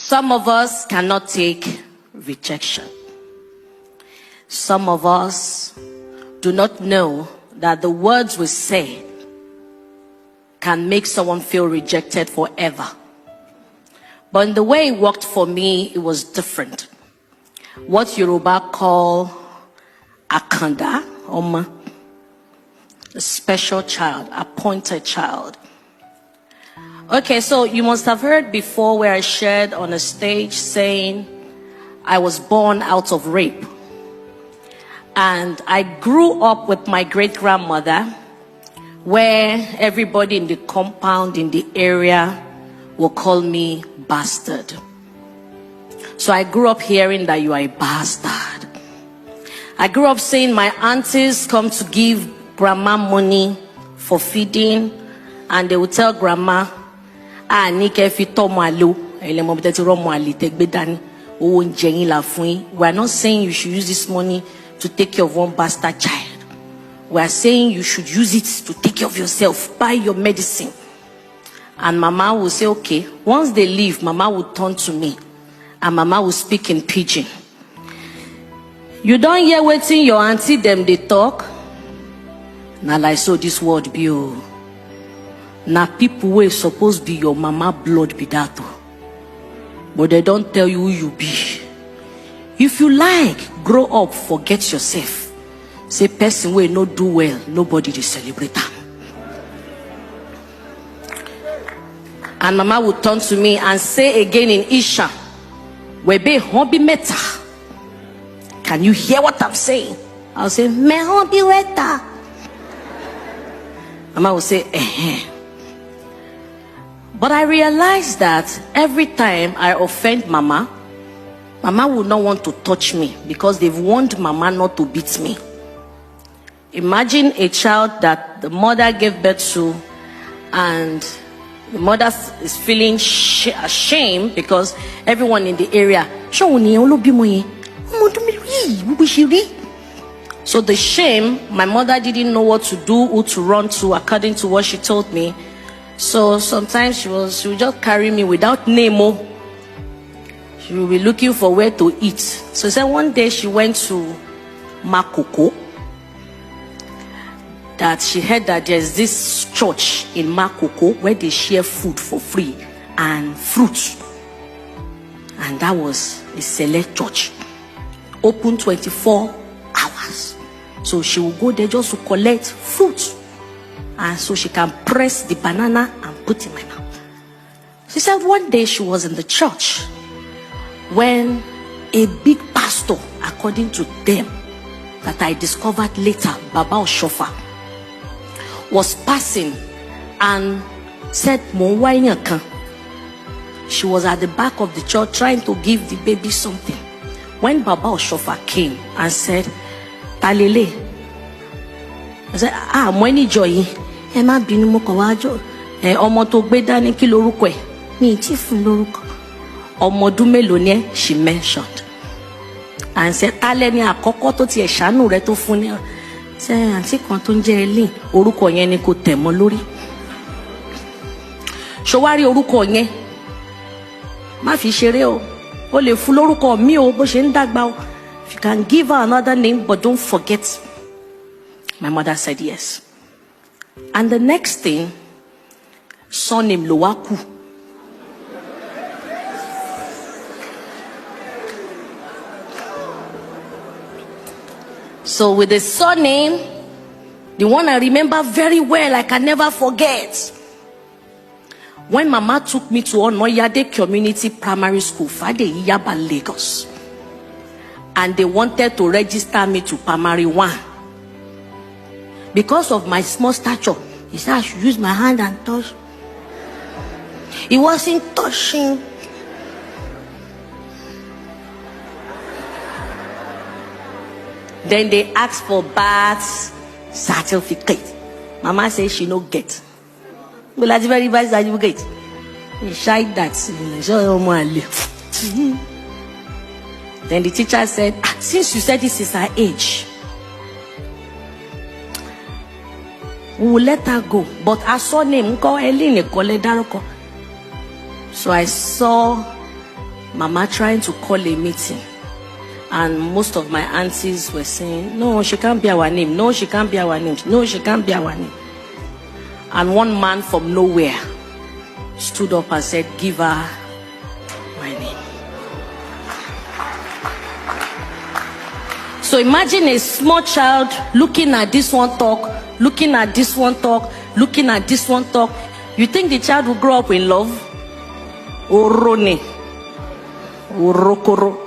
Some of us cannot take rejection. Some of us do not know that the words we say can make someone feel rejected forever. But in the way it worked for me, it was different. What Yoruba call Akanda, Oma, a special child, appointed child. Okay, so you must have heard before where I shared on a stage saying I was born out of rape. And I grew up with my great-grandmother, where everybody in the compound, in the area, will call me bastard. So I grew up hearing that you are a bastard. I grew up seeing my aunties come to give grandma money for feeding, and they would tell grandma, we are not saying you should use this money to take care of one bastard child. We are saying you should use it to take care of yourself, buy your medicine. And mama will say, okay. Once they leave, mama will turn to me, and mama will speak in pidgin. You don't hear waiting your auntie them they talk. Now like so this word be oh. Now people will supposed be your mama blood be that oh. But they don't tell you who you be. If you like, grow up, forget yourself. Say person will not do well, nobody will celebrate them. And mama would turn to me and say again in Isha, Webe hobby meta. Can you hear what I'm saying? I'll say, me hobby weta. Mama will say, eh. But I realized that every time I offend mama, mama would not want to touch me because they've warned mama not to beat me. Imagine a child that the mother gave birth to, and the mother is feeling ashamed because everyone in the area. So the shame, my mother didn't know what to do, who to run to, according to what she told me. So sometimes she would just carry me without name. She will be looking for where to eat. So say one day she went to Makoko. That she heard that there's this church in Makoko where they share food for free and fruits. And that was a select church. Open 24 hours. So she will go there just to collect fruit. And so she can press the banana and put in my mouth. She said one day she was in the church when a big pastor, according to them, that I discovered later, Baba Oshofa, was passing and said, she was at the back of the church trying to give the baby something. When Baba Oshofa came and said, Talele, I said, Mweni Joy, Emma Binumukawajo, Omo to gbeda ni ki loruko e, mi ti fun loruko. Omo ọdún mélòó ni, she mentioned. And said, Tale ni àkọ́kọ́ tó ti ẹ ṣàánú rẹ̀ tó fún ni. Say àǹtí kan tó ń jẹ́ Helen, orúkọ yẹn ni kò tẹ̀ mọ́ lórí. Ṣó wá rí orúkọ yẹn, má fi ṣeré o. O lè fún lórúkọ mi o bó ṣe ń dàgbà o. If you can give her another name, but don't forget. My mother said yes. And the next thing, surname Lowaku. So with the surname, the one I remember very well, I can never forget. When mama took me to Onoyade Community Primary School, Fade Yaba, Lagos, and they wanted to register me to primary 1. Because of my small stature, he said I should use my hand and touch. He wasn't touching. Then they asked for birth certificate. Mama said she no get. Well, that's very bad certificate. He shied that. Then the teacher said, since you said this is her age, we will let her go. But I saw name called Helen. So I saw Mama trying to call a meeting. And most of my aunties were saying, no, she can't be our name. No, she can't be our name. No, she can't be our name. And one man from nowhere stood up and said, give her my name. So imagine a small child looking at this one talk, looking at this one talk, looking at this one talk. You think the child will grow up in love? Orone. Orokoro.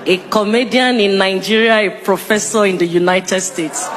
A comedian in Nigeria, a professor in the United States.